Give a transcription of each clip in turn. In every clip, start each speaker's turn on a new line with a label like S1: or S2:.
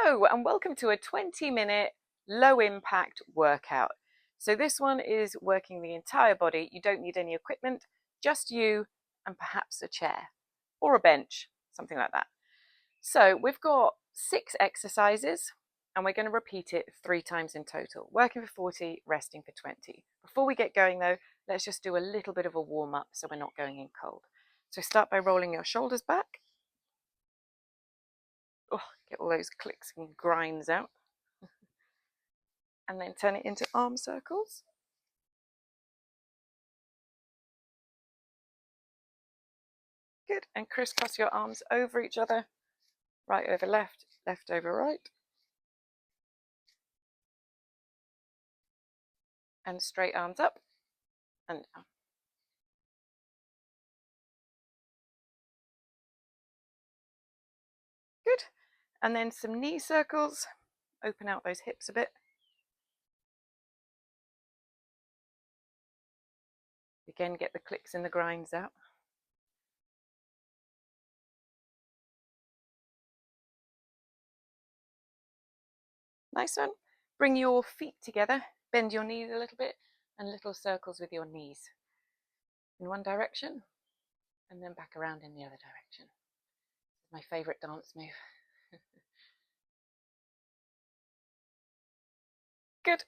S1: Hello and welcome to a 20-minute low impact workout. So this one is working the entire body. You don't need any equipment, just you and perhaps a chair or a bench, something like that. So we've got 6 exercises and we're going to repeat it 3 times in total, working for 40, resting for 20. Before we get going though, let's just do a little bit of a warm up so we're not going in cold. So start by rolling your shoulders back. Oh, get all those clicks and grinds out. And then turn it into arm circles. Good, and crisscross your arms over each other, right over left, left over right. And straight arms up and down. Good, and then some knee circles. Open out those hips a bit. Again, get the clicks and the grinds out. Nice one. Bring your feet together, bend your knees a little bit, and little circles with your knees. In one direction, and then back around in the other direction. It's my favourite dance move. Good.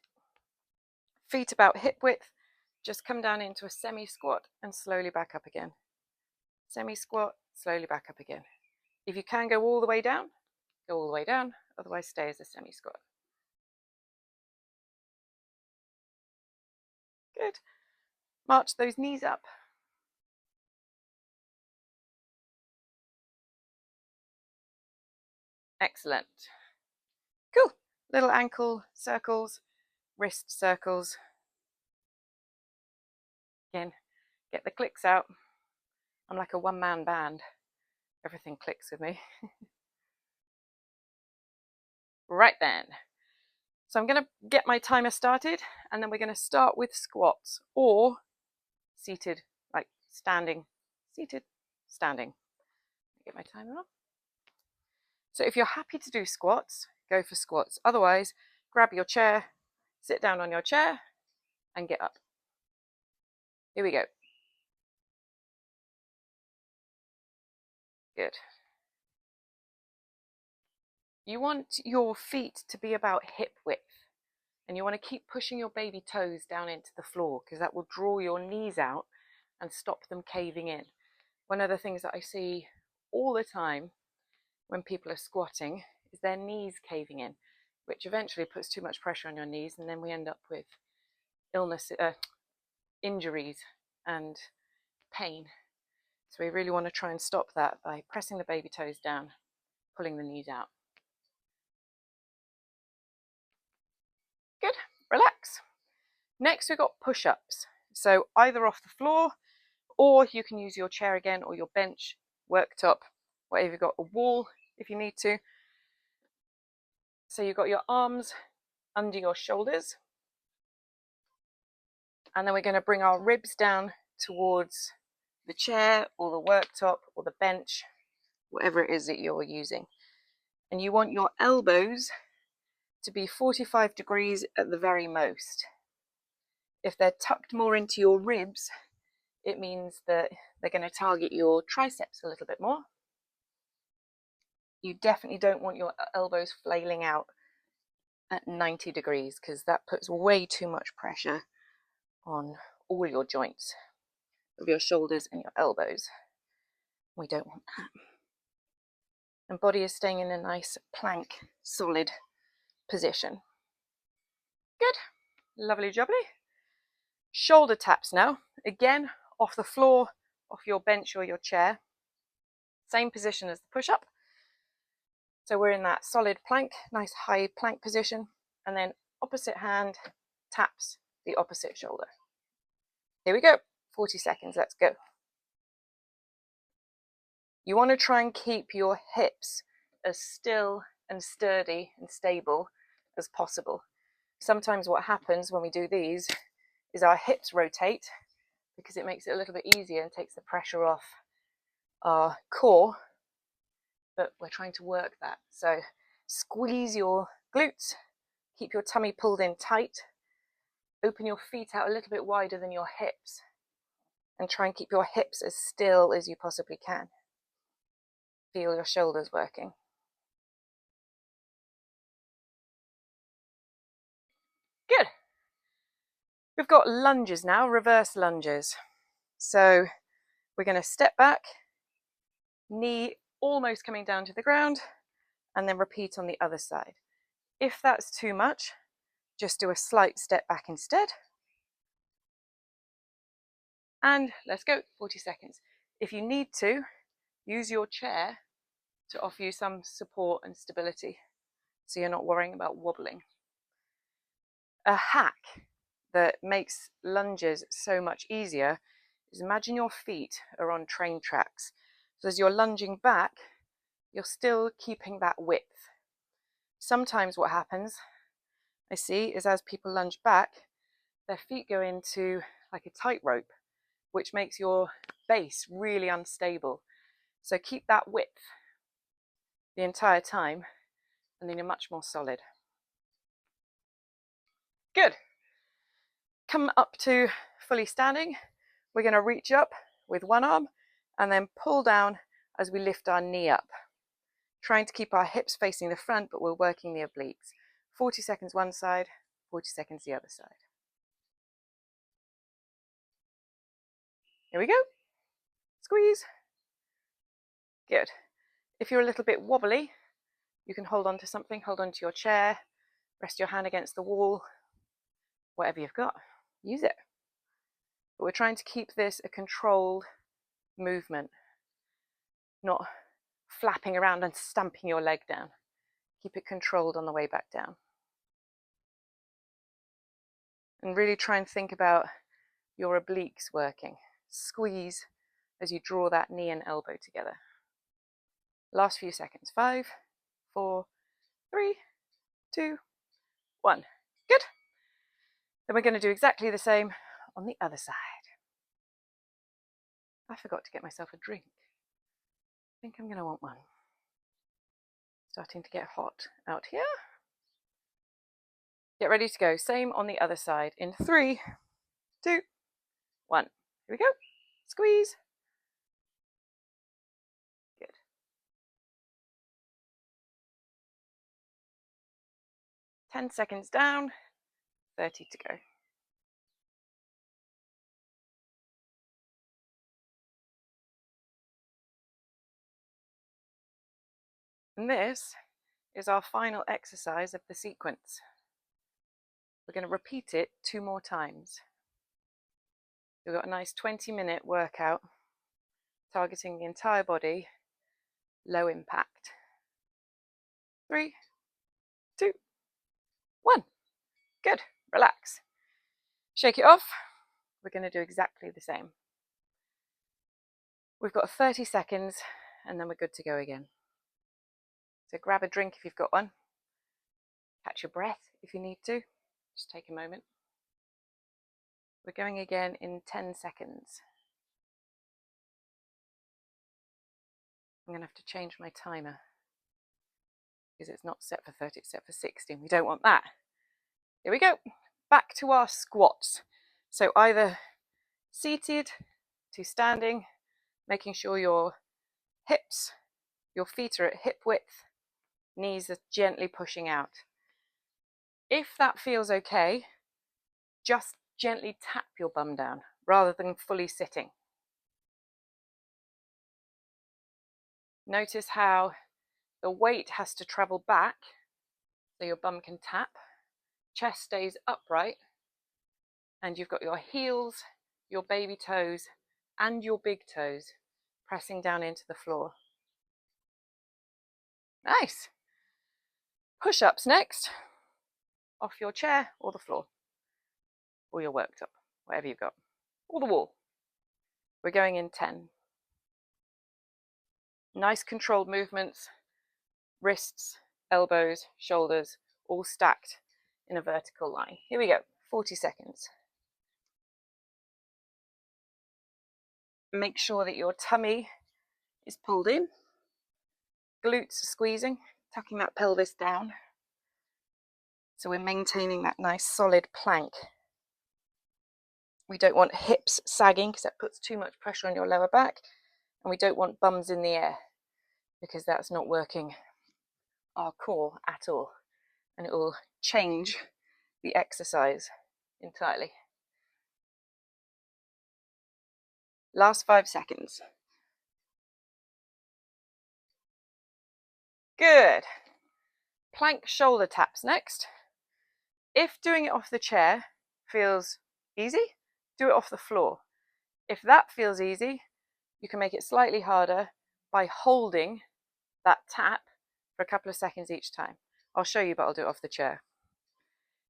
S1: Feet about hip width. Just come down into a semi-squat and slowly back up again. Semi-squat, slowly back up again. If you can go all the way down, go all the way down, otherwise stay as a semi-squat. Good. March those knees up. Excellent. Cool. Little ankle circles, wrist circles. Again, get the clicks out. I'm like a one-man band. Everything clicks with me. Right then. So I'm going to get my timer started and then we're going to start with squats or seated, like standing, seated, standing. Get my timer on. So if you're happy to do squats, go for squats. Otherwise, grab your chair, sit down on your chair and get up. Here we go. Good. You want your feet to be about hip width and you want to keep pushing your baby toes down into the floor because that will draw your knees out and stop them caving in. One of the things that I see all the time when people are squatting is their knees caving in, which eventually puts too much pressure on your knees and then we end up with injuries and pain. So we really want to try and stop that by pressing the baby toes down, pulling the knees out. Good, relax. Next we've got push-ups. So either off the floor or you can use your chair again or your bench, worktop, whatever you've got, a wall if you need to. So you've got your arms under your shoulders. And then we're going to bring our ribs down towards the chair or the worktop or the bench, whatever it is that you're using. And you want your elbows to be 45 degrees at the very most. If they're tucked more into your ribs, it means that they're going to target your triceps a little bit more. You definitely don't want your elbows flailing out at 90 degrees because that puts way too much pressure on all your joints of your shoulders and your elbows. We don't want that. And body is staying in a nice plank, solid position. Good, lovely jubbly. Shoulder taps now, again off the floor, off your bench or your chair. Same position as the push-up. So we're in that solid plank, nice high plank position, and then opposite hand taps the opposite shoulder. Here we go, 40 seconds, let's go. You want to try and keep your hips as still and sturdy and stable as possible. Sometimes what happens when we do these is our hips rotate because it makes it a little bit easier and takes the pressure off our core, but we're trying to work that. So Squeeze your glutes, keep your tummy pulled in tight, open your feet out a little bit wider than your hips, and try and keep your hips as still as you possibly can. Feel your shoulders working. Good. We've got lunges now, reverse lunges. So we're going to step back, knee almost coming down to the ground, and then repeat on the other side. If that's too much, just do a slight step back instead. And let's go, 40 seconds. If you need to, use your chair to offer you some support and stability, so you're not worrying about wobbling. A hack that makes lunges so much easier is imagine your feet are on train tracks. So as you're lunging back, you're still keeping that width. Sometimes what happens, I see, is as people lunge back, their feet go into like a tightrope, which makes your base really unstable. So keep that width the entire time, and then you're much more solid. Good. Come up to fully standing. We're going to reach up with one arm and then pull down as we lift our knee up. Trying to keep our hips facing the front, but we're working the obliques. 40 seconds one side, 40 seconds the other side. Here we go. Squeeze. Good. If you're a little bit wobbly, you can hold on to something, hold on to your chair, rest your hand against the wall, whatever you've got, use it. But we're trying to keep this a controlled movement, not flapping around and stamping your leg down. Keep it controlled on the way back down. And really try and think about your obliques working. Squeeze as you draw that knee and elbow together. Last few seconds. 5, 4, 3, 2, 1. Good. Then we're going to do exactly the same on the other side. I forgot to get myself a drink. I think I'm going to want one. Starting to get hot out here. Get ready to go. Same on the other side in 3, 2, 1. Here we go. Squeeze. Good. Ten seconds down, 30 to go. And this is our final exercise of the sequence. We're going to repeat it 2 more times. We've got a nice 20-minute workout targeting the entire body, low impact. 3, 2, 1. Good. Relax. Shake it off. We're going to do exactly the same. We've got 30 seconds and then we're good to go again. So grab a drink if you've got one. Catch your breath if you need to. Just take a moment. We're going again in 10 seconds. I'm going to have to change my timer because it's not set for 30, it's set for 60. We don't want that. Here we go. Back to our squats. So either seated to standing, making sure your hips, your feet are at hip width, knees are gently pushing out. If that feels okay, just gently tap your bum down rather than fully sitting. Notice how the weight has to travel back so your bum can tap, chest stays upright, and you've got your heels, your baby toes, and your big toes pressing down into the floor. Nice. Push-ups next, off your chair or the floor, or your worktop, whatever you've got, or the wall. We're going in 10. Nice controlled movements, wrists, elbows, shoulders, all stacked in a vertical line. Here we go, 40 seconds. Make sure that your tummy is pulled in, glutes are squeezing, tucking that pelvis down. So we're maintaining that nice solid plank. We don't want hips sagging because that puts too much pressure on your lower back, and we don't want bums in the air because that's not working our core at all, and it will change the exercise entirely. Last 5 seconds. Good. Plank shoulder taps next. If doing it off the chair feels easy, do it off the floor. If that feels easy, you can make it slightly harder by holding that tap for a couple of seconds each time. I'll show you, but I'll do it off the chair.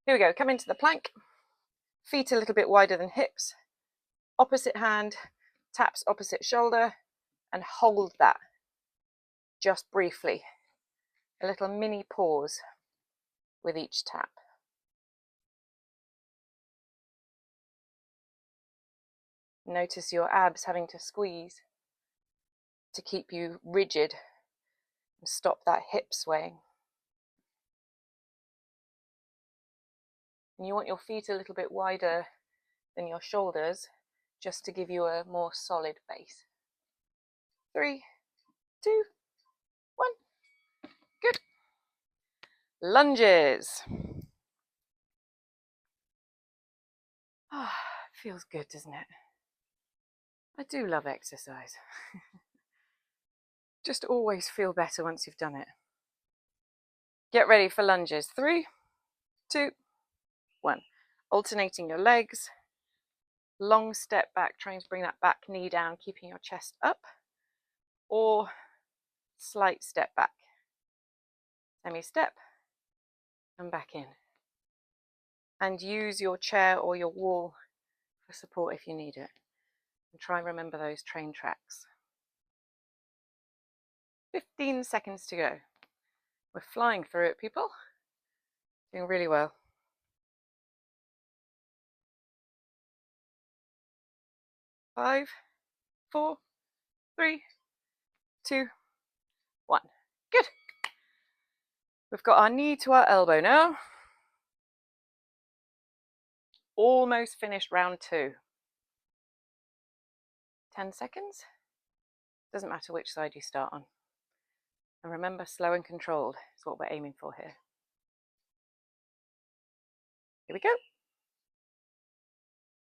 S1: Here we go. Come into the plank. Feet a little bit wider than hips. Opposite hand taps opposite shoulder, and hold that just briefly. A little mini pause with each tap. Notice your abs having to squeeze to keep you rigid and stop that hip swaying. And you want your feet a little bit wider than your shoulders just to give you a more solid base. 3, 2, 1. Good. Lunges. Ah, feels good, doesn't it? I do love exercise. Just always feel better once you've done it. Get ready for lunges. 3, 2, 1. Alternating your legs. Long step back, trying to bring that back knee down, keeping your chest up. Or slight step back. Semi-step and back in. And use your chair or your wall for support if you need it. And try and remember those train tracks. 15 seconds to go. We're flying through it, people. Doing really well. 5, 4, 3, 2, 1. Good. We've got our knee to our elbow now. Almost finished round 2. 10 seconds. Doesn't matter which side you start on. And remember, slow and controlled is what we're aiming for here. Here we go.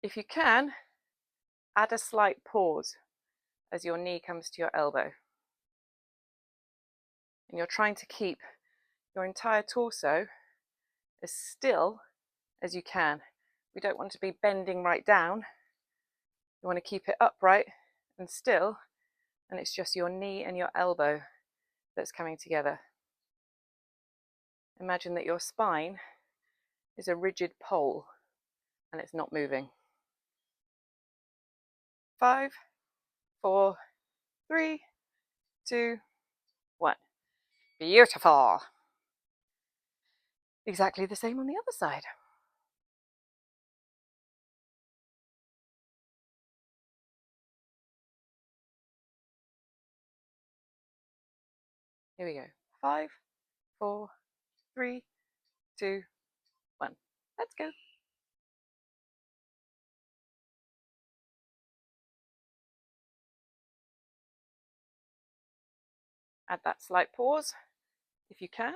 S1: If you can, add a slight pause as your knee comes to your elbow. And you're trying to keep your entire torso as still as you can. We don't want to be bending right down. You want to keep it upright and still, and it's just your knee and your elbow that's coming together. Imagine that your spine is a rigid pole and it's not moving. 5, 4, 3, 2, 1. Beautiful. Exactly the same on the other side. Here we go. 5, 4, 3, 2, 1. Let's go. Add that slight pause if you can.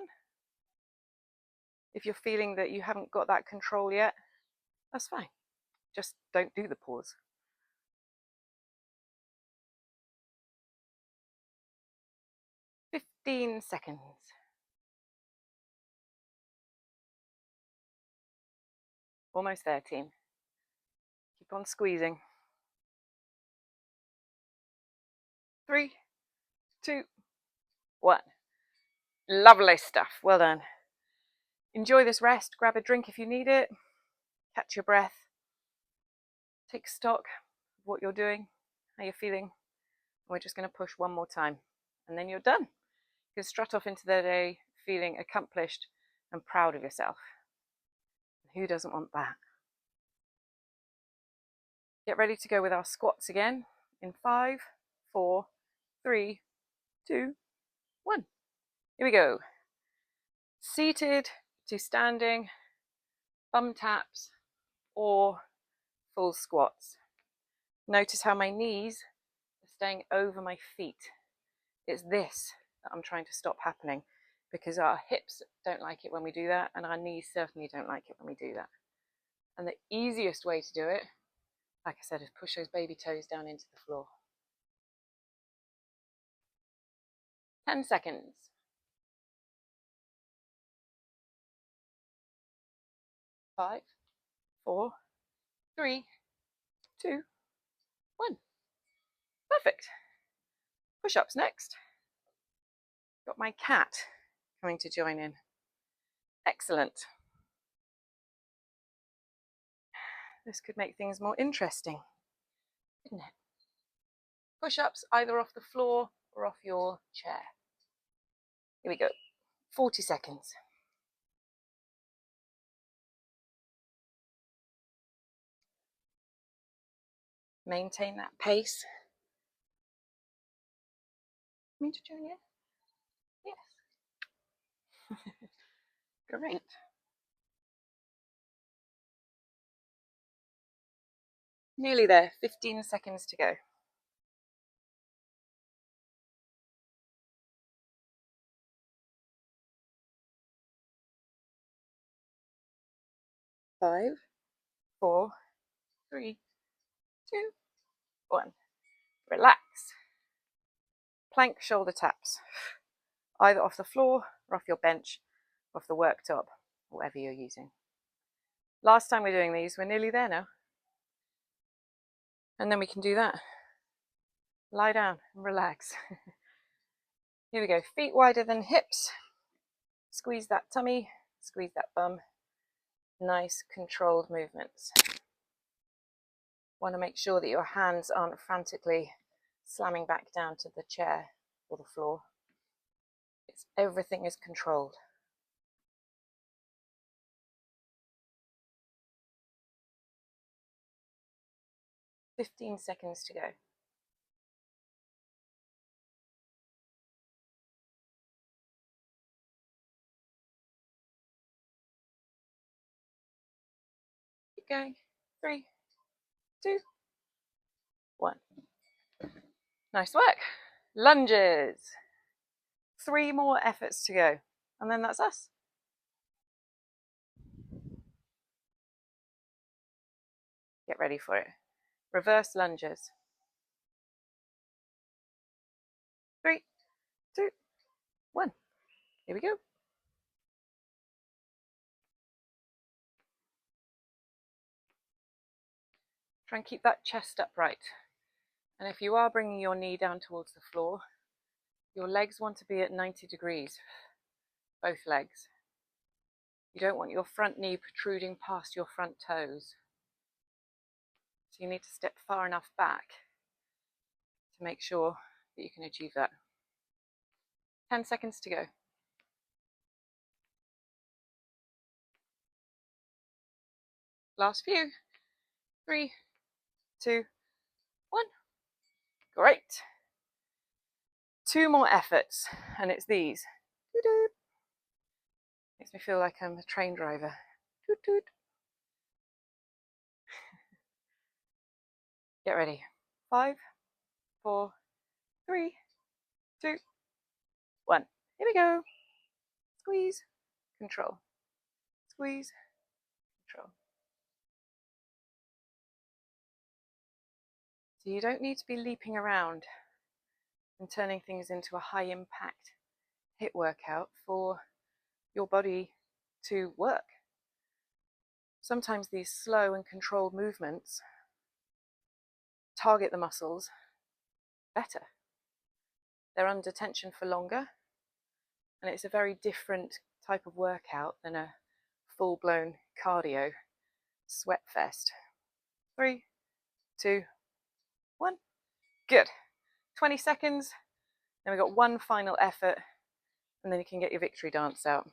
S1: If you're feeling that you haven't got that control yet, that's fine. Just don't do the pause. 15 seconds. Almost there, team. Keep on squeezing. 3, 2, 1. Lovely stuff. Well done. Enjoy this rest. Grab a drink if you need it. Catch your breath. Take stock of what you're doing, how you're feeling. We're just going to push one more time and then you're done. You can strut off into the day feeling accomplished and proud of yourself. Who doesn't want that? Get ready to go with our squats again in 5, 4, 3, 2, 1. Here we go. seated to standing, bum taps, or full squats. Notice how my knees are staying over my feet. It's this that I'm trying to stop happening, because our hips don't like it when we do that, and our knees certainly don't like it when we do that. And the easiest way to do it, like I said, is push those baby toes down into the floor. 10 seconds. 5, 4, 3, 2, 1. Perfect. Push-ups next. Got my cat coming to join in. Excellent. This could make things more interesting, couldn't it? Push-ups either off the floor or off your chair. Here we go. 40 seconds. Maintain that pace. Me to join in? Yes. Great. Nearly there. 15 seconds to go. 5, 4, 3, 2, 1. Relax. Plank shoulder taps, either off the floor or off your bench, off the worktop, whatever you're using. Last time we're doing these, we're nearly there now. And then we can do that. Lie down and relax. Here we go. Feet wider than hips. Squeeze that tummy, squeeze that bum. Nice controlled movements. Want to make sure that your hands aren't frantically slamming back down to the chair or the floor. Everything is controlled. "15 seconds to go. Keep going. 3, 2, 1. Nice work. Lunges. 3 more efforts to go, and then that's us. Get ready for it. Reverse lunges. 3, 2, 1. Here we go. Try and keep that chest upright. And if you are bringing your knee down towards the floor, your legs want to be at 90 degrees, both legs. You don't want your front knee protruding past your front toes. So you need to step far enough back to make sure that you can achieve that. 10 seconds to go. Last few. 3, 2, 1. Great. 2 more efforts, and it's these. Doo-doo. Makes me feel like I'm a train driver. Toot-toot. Get ready. 5, 4, 3, 2, 1. Here we go. Squeeze, control. Squeeze, control. So you don't need to be leaping around and turning things into a high impact HIIT workout for your body to work. Sometimes these slow and controlled movements target the muscles better. They're under tension for longer, and it's a very different type of workout than a full-blown cardio sweat fest. 3, 2, 1. Good. 20 seconds. Then we've got 1 final effort, and then you can get your victory dance out.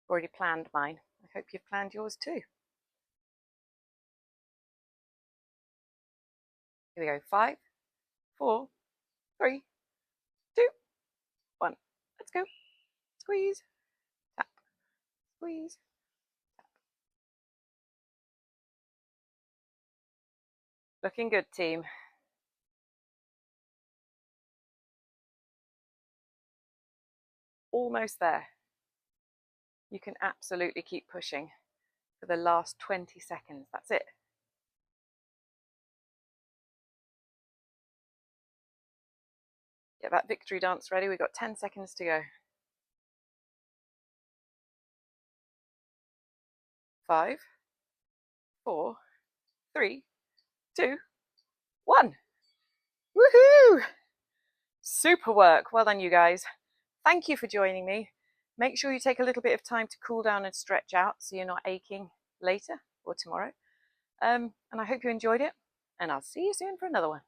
S1: Already planned mine. I hope you've planned yours too. Here we go. 5, 4, 3, 2, 1. Let's go. Squeeze, Squeeze. Looking good, team. Almost there. You can absolutely keep pushing for the last 20 seconds. That's it. Get that victory dance ready. We've got 10 seconds to go. 5, 4, 3, 2, 1. Woohoo! Super work. Well done, you guys. Thank you for joining me. Make sure you take a little bit of time to cool down and stretch out so you're not aching later or tomorrow. And I hope you enjoyed it, and I'll see you soon for another one.